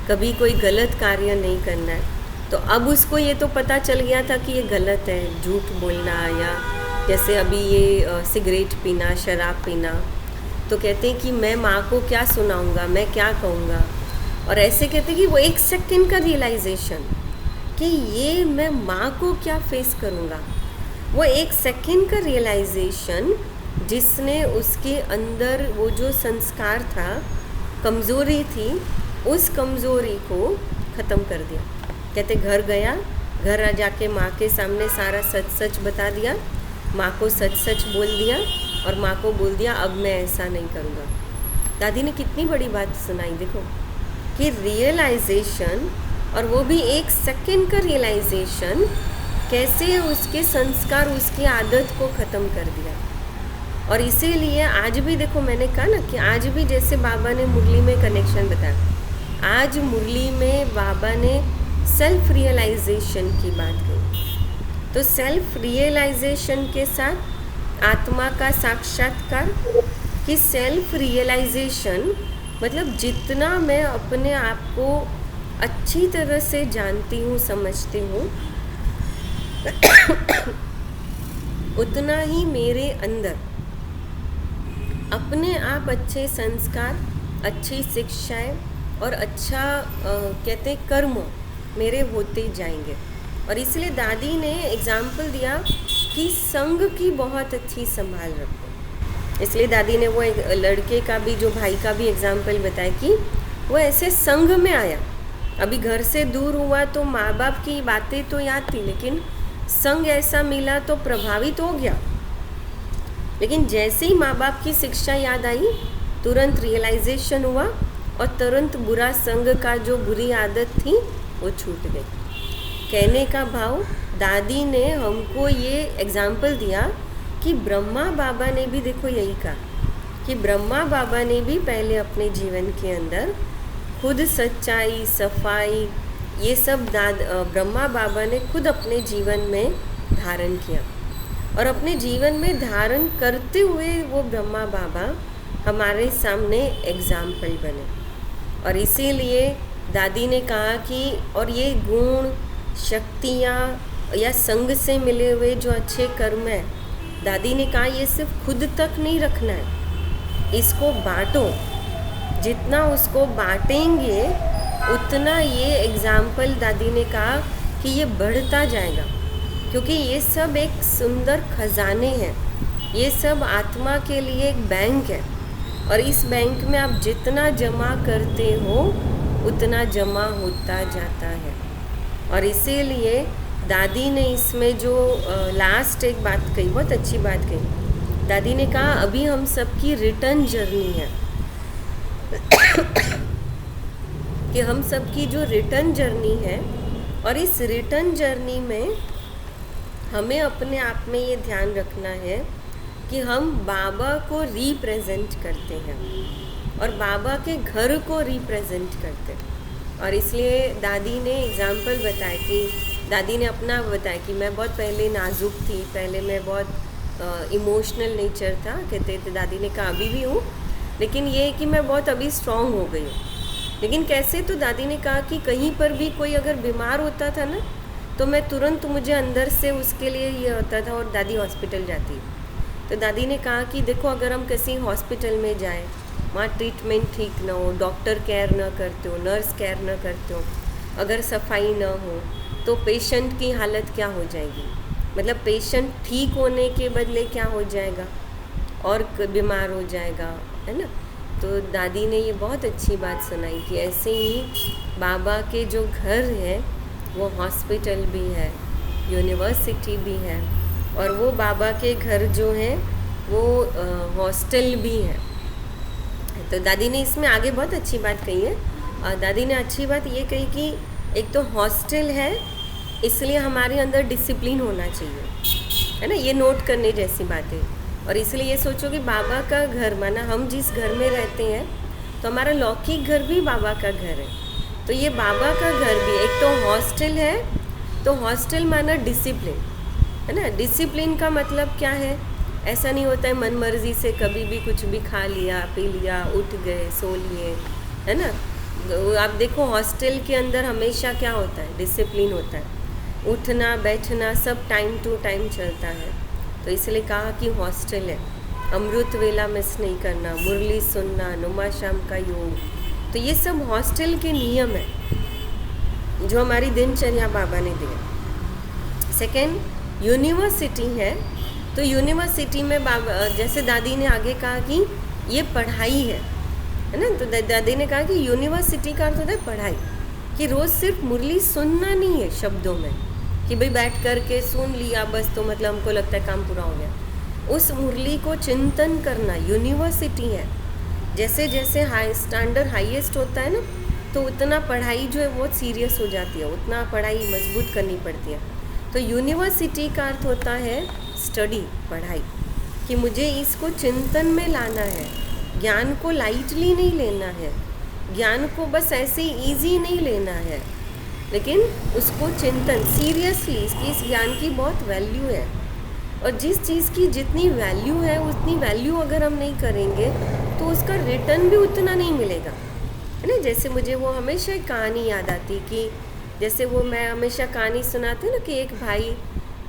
कभी कोई गलत कार्य नहीं करना है। तो अब उसको ये तो पता चल गया था कि ये गलत है, झूठ बोलना, या जैसे अभी ये सिगरेट पीना, शराब पीना। तो कहते हैं कि मैं माँ को क्या सुनाऊंगा, मैं क्या कहूँगा। और ऐसे कहते हैं कि वो 1 सेकंड का रियलाइजेशन कि ये मैं माँ को क्या फेस करूँगा, वो 1 सेकंड का रियलाइजेशन जिसने उसके अंदर वो जो संस्कार था, कमज़ोरी थी, उस कमज़ोरी को ख़त्म कर दिया। कहते घर गया, घर जाके माँ के सामने सारा सच सच बता दिया, माँ को सच सच बोल दिया और माँ को बोल दिया अब मैं ऐसा नहीं करूँगा। दादी ने कितनी बड़ी बात सुनाई, देखो कि रियलाइजेशन, और वो भी 1 सेकंड का रियलाइजेशन कैसे उसके संस्कार, उसकी आदत को ख़त्म कर दिया। और इसीलिए आज भी देखो, मैंने कहा ना कि आज भी जैसे बाबा ने मुरली में कनेक्शन बताया, आज मुरली में बाबा ने सेल्फ रियलाइजेशन की बात की। तो सेल्फ रियलाइजेशन के साथ आत्मा का साक्षात्कार, कि सेल्फ रियलाइजेशन मतलब जितना मैं अपने आप को अच्छी तरह से जानती हूँ, समझती हूँ, उतना ही मेरे अंदर अपने आप अच्छे संस्कार, अच्छी शिक्षाएं और अच्छा कहते कर्म मेरे होते जाएंगे। और इसलिए दादी ने एग्जाम्पल दिया कि संग की बहुत अच्छी संभाल रखो। इसलिए दादी ने वो एक लड़के का भी, जो भाई का भी एग्जाम्पल बताया कि वो ऐसे संग में आया, अभी घर से दूर हुआ तो माँ बाप की बातें तो याद थी, लेकिन संग ऐसा मिला तो प्रभावित हो गया। लेकिन जैसे ही माँ बाप की शिक्षा याद आई, तुरंत रियलाइजेशन हुआ और तुरंत बुरा संग का जो बुरी आदत थी वो छूट गई। कहने का भाव, दादी ने हमको ये एग्जाम्पल दिया कि ब्रह्मा बाबा ने भी देखो यही कहा कि ब्रह्मा बाबा ने भी पहले अपने जीवन के अंदर खुद सच्चाई, सफाई, ये सब ब्रह्मा बाबा ने खुद अपने जीवन में धारण किया। और अपने जीवन में धारण करते हुए वो ब्रह्मा बाबा हमारे सामने एग्जाम्पल बने। और इसीलिए दादी ने कहा कि और ये गुण, शक्तियाँ या संग से मिले हुए जो अच्छे कर्म हैं, दादी ने कहा ये सिर्फ खुद तक नहीं रखना है, इसको बांटो। जितना उसको बांटेंगे उतना ये एग्जाम्पल, दादी ने कहा कि ये बढ़ता जाएगा, क्योंकि ये सब एक सुंदर खजाने हैं, ये सब आत्मा के लिए एक बैंक है। और इस बैंक में आप जितना जमा करते हो उतना जमा होता जाता है। और इसीलिए दादी ने इसमें जो लास्ट एक बात कही, बहुत अच्छी बात कही। दादी ने कहा अभी हम सबकी रिटर्न जर्नी है कि हम सबकी जो रिटर्न जर्नी है, और इस रिटर्न जर्नी में हमें अपने आप में ये ध्यान रखना है कि हम बाबा को रिप्रेजेंट करते हैं और बाबा के घर को रिप्रेजेंट करते हैं। और इसलिए दादी ने एग्जाम्पल बताया कि दादी ने अपना बताया कि मैं बहुत पहले नाजुक थी, पहले मैं बहुत इमोशनल नेचर था। कहते थे, दादी ने कहा अभी भी हूँ, लेकिन ये है कि मैं बहुत अभी स्ट्रॉन्ग हो गई हूँ। लेकिन कैसे, तो दादी ने कहा कि कहीं पर भी कोई अगर बीमार होता था ना, तो मैं तुरंत, मुझे अंदर से उसके लिए ये होता था और दादी हॉस्पिटल जाती। तो दादी ने कहा कि देखो, अगर हम किसी हॉस्पिटल में जाएं, वहाँ ट्रीटमेंट ठीक ना हो, डॉक्टर केयर ना करते हो, नर्स केयर ना करते हो, अगर सफाई ना हो, तो पेशेंट की हालत क्या हो जाएगी। मतलब पेशेंट ठीक होने के बदले क्या हो जाएगा, और बीमार हो जाएगा, है ना। तो दादी ने ये बहुत अच्छी बात सुनाई कि ऐसे ही बाबा के जो घर है वो हॉस्पिटल भी है, यूनिवर्सिटी भी है, और वो बाबा के घर जो है वो हॉस्टल भी है। तो दादी ने इसमें आगे बहुत अच्छी बात कही है। और दादी ने अच्छी बात ये कही कि एक तो हॉस्टल है, इसलिए हमारे अंदर डिसिप्लिन होना चाहिए, है ना, ये नोट करने जैसी बात है। और इसलिए ये सोचो कि बाबा का घर, माना हम जिस घर में रहते हैं, तो तो हमारा लौकिक घर भी बाबा का घर है। तो ये बाबा का घर भी एक तो हॉस्टल है। तो हॉस्टल माना डिसिप्लिन, है ना। डिसिप्लिन का मतलब क्या है? ऐसा नहीं होता है मन मर्जी से कभी भी कुछ भी खा लिया, पी लिया, उठ गए, सो लिए, है ना। आप देखो हॉस्टल के अंदर हमेशा क्या होता है? डिसिप्लिन होता है। उठना बैठना सब टाइम टू टाइम चलता है। तो इसलिए कहा कि हॉस्टल है। अमृत वेला मिस नहीं करना, मुरली सुनना, नुमा शाम का योग, तो ये सब हॉस्टल के नियम है जो हमारी दिनचर्या बाबा ने दिया। सेकंड यूनिवर्सिटी है। तो यूनिवर्सिटी में बाबा, जैसे दादी ने आगे कहा कि ये पढ़ाई है ना। तो दादी ने कहा कि यूनिवर्सिटी का अर्थ होता है पढ़ाई, कि रोज़ सिर्फ मुरली सुनना नहीं है शब्दों में कि भाई बैठ कर के सुन लिया बस, तो मतलब हमको लगता है काम पूरा हो गया। उस मुरली को चिंतन करना यूनिवर्सिटी है। जैसे जैसे हाई स्टैंडर्ड हाईएस्ट होता है ना, तो उतना पढ़ाई जो है बहुत सीरियस हो जाती है, उतना पढ़ाई मजबूत करनी पड़ती है। तो यूनिवर्सिटी का अर्थ होता है स्टडी, पढ़ाई, कि मुझे इसको चिंतन में लाना है, ज्ञान को लाइटली नहीं लेना है, ज्ञान को बस ऐसे ईजी नहीं लेना है, लेकिन उसको चिंतन सीरियसली, इसकी इस ज्ञान की बहुत वैल्यू है। और जिस चीज़ की जितनी वैल्यू है उतनी वैल्यू अगर हम नहीं करेंगे तो उसका रिटर्न भी उतना नहीं मिलेगा, है ना। जैसे मुझे वो हमेशा एक कहानी याद आती कि जैसे वो मैं हमेशा कहानी सुनाती हूँ ना, कि एक भाई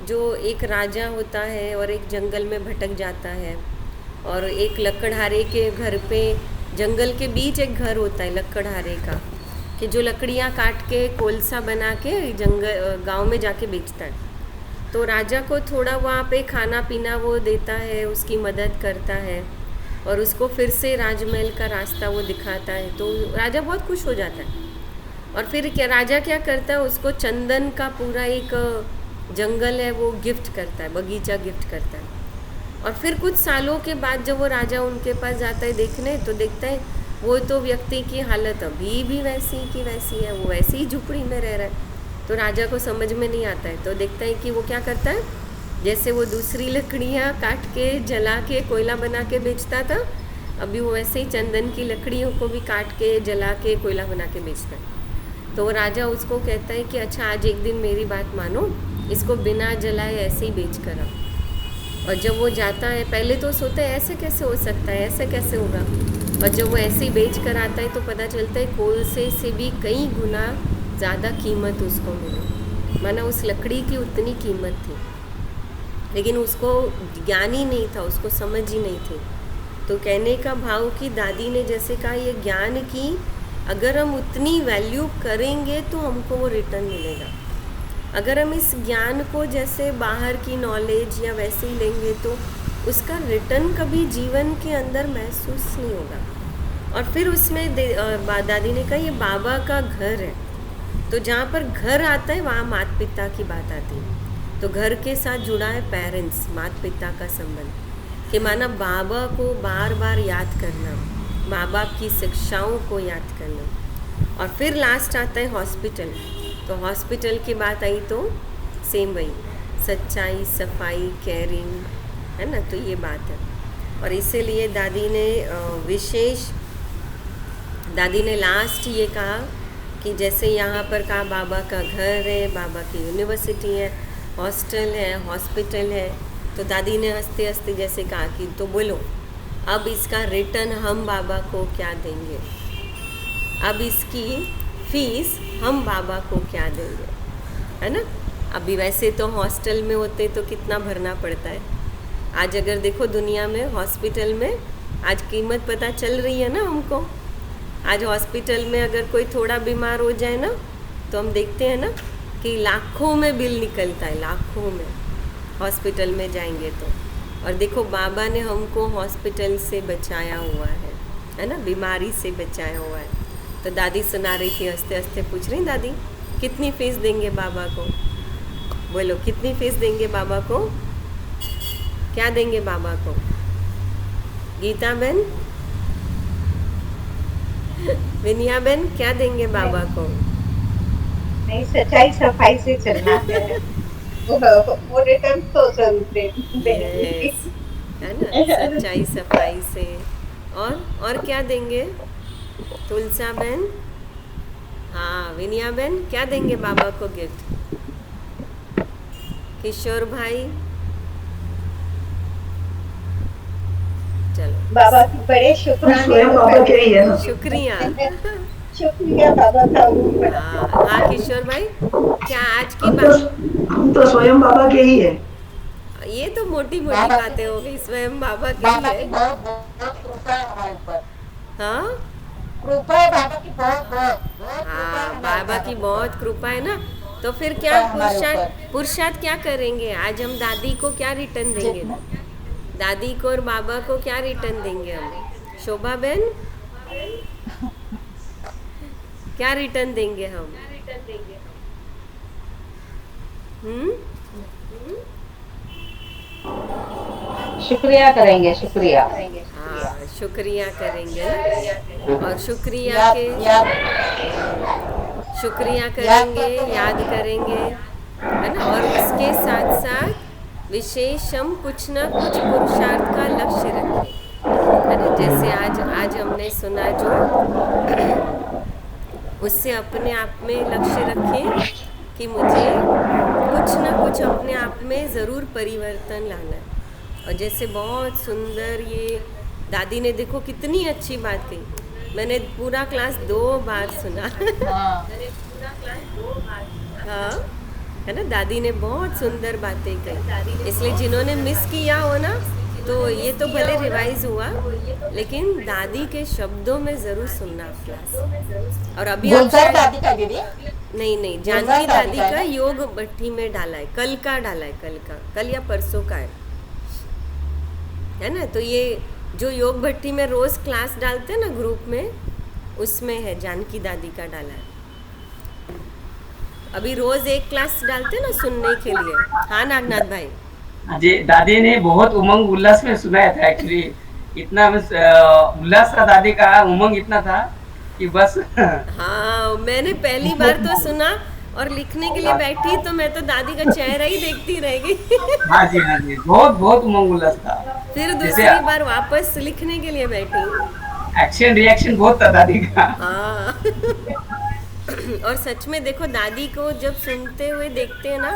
जो एक राजा होता है और एक जंगल में भटक जाता है, और एक लकड़हारे के घर पे, जंगल के बीच एक घर होता है लकड़हारे का, कि जो लकड़ियाँ काट के कोलसा बना के जंगल गांव में जाके बेचता है। तो राजा को थोड़ा वहाँ पे खाना पीना वो देता है, उसकी मदद करता है, और उसको फिर से राजमहल का रास्ता वो दिखाता है। तो राजा बहुत खुश हो जाता है। और फिर क्या राजा क्या करता है, उसको चंदन का पूरा एक जंगल है वो गिफ्ट करता है, बगीचा गिफ्ट करता है। और फिर कुछ सालों के बाद जब वो राजा उनके पास जाता है देखने, तो देखता है वो तो व्यक्ति की हालत अभी भी वैसी की वैसी है, वो वैसी ही झुपड़ी में रह रहा है। तो राजा को समझ में नहीं आता है। तो देखता है कि वो क्या करता है, जैसे वो दूसरी लकड़ियाँ काट के जला के कोयला बना के बेचता था, अभी वो वैसे ही चंदन की लकड़ियों को भी काट के जला के कोयला बना के बेचता है। तो वो राजा उसको कहता है कि अच्छा आज एक दिन मेरी बात मानो, इसको बिना जलाए ऐसे ही बेच कर आओ। और जब वो जाता है, पहले तो सोचता है ऐसे कैसे हो सकता है, ऐसे कैसे होगा, और जब वो ऐसे ही बेच कर आता है तो पता चलता है कोलसे से भी कई गुना ज़्यादा कीमत उसको मिली, माना उस लकड़ी की उतनी कीमत थी, लेकिन उसको ज्ञान ही नहीं था, उसको समझ ही नहीं थी। तो कहने का भाव कि दादी ने जैसे कहा, ये ज्ञान की अगर हम उतनी वैल्यू करेंगे तो हमको वो रिटर्न मिलेगा। अगर हम इस ज्ञान को जैसे बाहर की नॉलेज या वैसे ही लेंगे तो उसका रिटर्न कभी जीवन के अंदर महसूस नहीं होगा। और फिर उसमें दादी ने कहा ये बाबा का घर है। तो जहाँ पर घर आता है वहाँ माता पिता की बात आती है। तो घर के साथ जुड़ा है पेरेंट्स, माता पिता का संबंध, कि माना बाबा को बार बार याद करना, माँ बाप की शिक्षाओं को याद करना। और फिर लास्ट आता है हॉस्पिटल। तो हॉस्पिटल की बात आई तो सेम वही सच्चाई, सफाई, केयरिंग, है ना। तो ये बात है। और इसीलिए दादी ने लास्ट ये कहा कि जैसे यहाँ पर कहा बाबा का घर है, बाबा की यूनिवर्सिटी है, हॉस्टल है, हॉस्पिटल है। तो दादी ने हंसते हंसते जैसे कहा कि तो बोलो अब इसका रिटर्न हम बाबा को क्या देंगे, अब इसकी फीस हम बाबा को क्या देंगे, है ना। अभी वैसे तो हॉस्टल में होते तो कितना भरना पड़ता है। आज अगर देखो दुनिया में हॉस्पिटल में आज कीमत पता चल रही है ना हमको। आज हॉस्पिटल में अगर कोई थोड़ा बीमार हो जाए ना, तो हम देखते हैं ना कि लाखों में बिल निकलता है, लाखों में हॉस्पिटल में जाएंगे तो। और देखो बाबा ने हमको हॉस्पिटल से बचाया हुआ है ना, बीमारी से बचाया हुआ है। तो दादी सुना रही थी, हंसते हंसते पूछ रही, दादी कितनी फीस देंगे बाबा को, बोलो कितनी फीस देंगे बाबा को, क्या देंगे बाबा को। गीता बहन, विनिया बहन, क्या देंगे बाबा को। नहीं, सच्चाई सफाई से चलना है। वो रिटर्न तो जरूर देंगे। है ना, सच्चाई सफाई से। और क्या देंगे। तुलसा बहन, हाँ विनिया बहन, क्या देंगे बाबा को गिफ्ट? किशोर भाई, चलो बाबा के बड़े हम शुक्राने स्वयं तो बाबा के ही है ना। करते शुक्रिया। हैं। शुक्रिया बाबा का वो बड़ा हाँ हाँ किशोर भाई, क्या आज की हम तो बात? हम तो स्वयं बाबा के ही है। ये तो मोटी मोटी बातें हो गई, स्वयं बाबा की बाबा है। की बहुत बहुत कृपा है हमारे ऊपर। हाँ कृपा है बाबा की बहुत बहुत बहुत कृपा है हाँ, हमारे बाबा की बहुत कृपा है ना। तो फिर कृपा क्या है हमारे पुरुषार्थ पुरुषार्थ क्या करेंगे? आज हम दादी को क्या रिटर्न देंगे? जितना दादी को और बाबा को क्या रिटर्न देंगे हम? शोभा बहन, क्या रिटर्न देंगे हम? हम्म, शुक्रिया करेंगे, शुक्रिया हाँ शुक्रिया करेंगे ना। और शुक्रिया याद के याद शुक्रिया करेंगे, याद करेंगे, है ना। और उसके साथ साथ विशेष हम कुछ ना कुछ पुरुषार्थ का लक्ष्य रखें, है ना। जैसे आज आज हमने सुना जो, उससे अपने आप में लक्ष्य रखें कि मुझे कुछ ना कुछ अपने आप में ज़रूर परिवर्तन लाना है। और जैसे बहुत सुंदर ये दादी ने देखो कितनी अच्छी बात कही, मैंने पूरा क्लास 2 बार सुना। हाँ हाँ, है ना, दादी ने बहुत सुंदर बातें कही। इसलिए जिन्होंने मिस किया हो ना, तो ये तो भले रिवाइज हुआ, लेकिन दादी के शब्दों में ज़रूर सुनना क्लास। और अभी आप गुलजार शायद दादी का दीदी नहीं नहीं, गुलजार जानकी दादी दादी का है का ना? योग भट्टी में डाला है, कल का डाला है, कल या परसों का है ना। तो ये जो योग भट्टी में रोज़ क्लास डालते हैं ना ग्रुप में, उसमें है, जानकी दादी का डाला है। अभी रोज़ एक क्लास डालते हैं ना सुनने के लिए। हाँ नागनाथ भाई, जी, दादी ने बहुत उमंग उल्लास में सुनाया था एक्चुअली। इतना उल्लास था दादी का, उमंग इतना था कि बस। हाँ मैंने पहली बार तो सुना और लिखने के लिए बैठी तो मैं तो दादी का चेहरा ही देखती रह गई। हाँ जी, हाँ जी, बहुत बहुत उमंग उल्लास था। फिर जैसे दूसरी बार वापस लिखने के लिए बैठी। एक्शन रिएक्शन बहुत था दादी का। हाँ। और सच में देखो, दादी को जब सुनते हुए देखते हैं ना,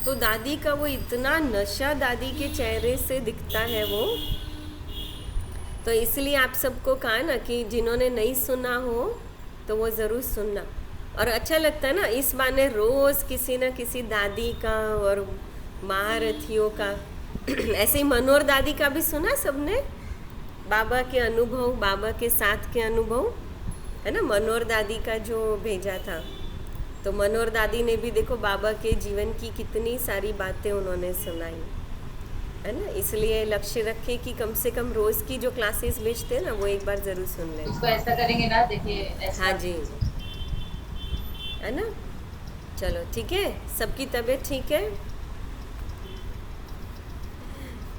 तो दादी का वो इतना नशा दादी के चेहरे से दिखता है वो। तो इसलिए आप सबको कहा ना कि जिन्होंने नहीं सुना हो तो वो ज़रूर सुनना। और अच्छा लगता है ना, इस बहाने रोज़ किसी न किसी दादी का और महारथियों का। ऐसे ही मनोहर दादी का भी सुना सबने, बाबा के अनुभव, बाबा के साथ के अनुभव, है ना। मनोहर दादी का जो भेजा था, तो मनोहर दादी ने भी देखो बाबा के जीवन की कितनी सारी बातें उन्होंने सुनाई, है ना। इसलिए लक्ष्य रखे कि कम से कम रोज़ की जो क्लासेस भेजते हैं ना, वो एक बार ज़रूर सुन लें। इसको ऐसा करेंगे ना, देखिए ऐसा। हाँ जी, है ना। चलो ठीक है, सबकी तबीयत ठीक है।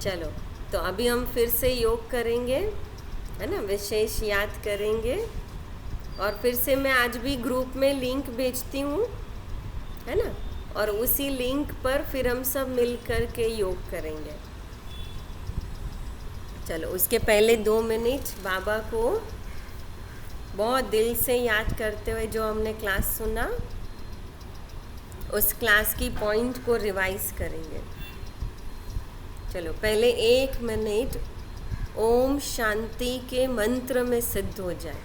चलो, तो अभी हम फिर से योग करेंगे, है ना, विशेष याद करेंगे। और फिर से मैं आज भी ग्रुप में लिंक भेजती हूँ, है ना। और उसी लिंक पर फिर हम सब मिल कर के योग करेंगे। चलो, उसके पहले 2 मिनट बाबा को बहुत दिल से याद करते हुए जो हमने क्लास सुना, उस क्लास की पॉइंट को रिवाइज करेंगे। चलो, पहले 1 मिनट ओम शांति के मंत्र में सिद्ध हो जाए।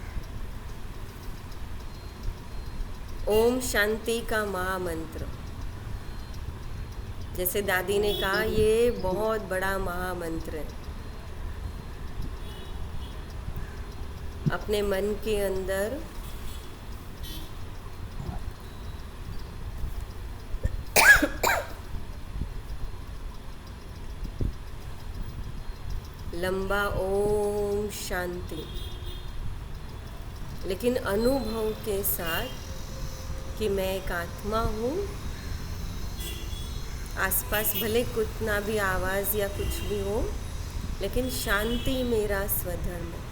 ओम शांति का महामंत्र, जैसे दादी ने कहा, ये बहुत बड़ा महामंत्र है। अपने मन के अंदर लंबा ओम शांति, लेकिन अनुभव के साथ कि मैं एक आत्मा हूँ। आसपास भले कितना भी आवाज़ या कुछ भी हो, लेकिन शांति मेरा स्वधर्म है।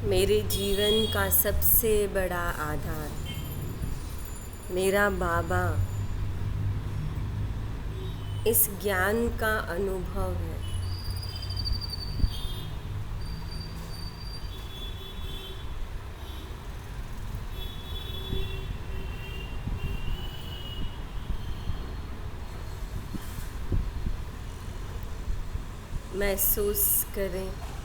मेरे जीवन का सबसे बड़ा आधार मेरा बाबा इस ज्ञान का अनुभव है। महसूस करें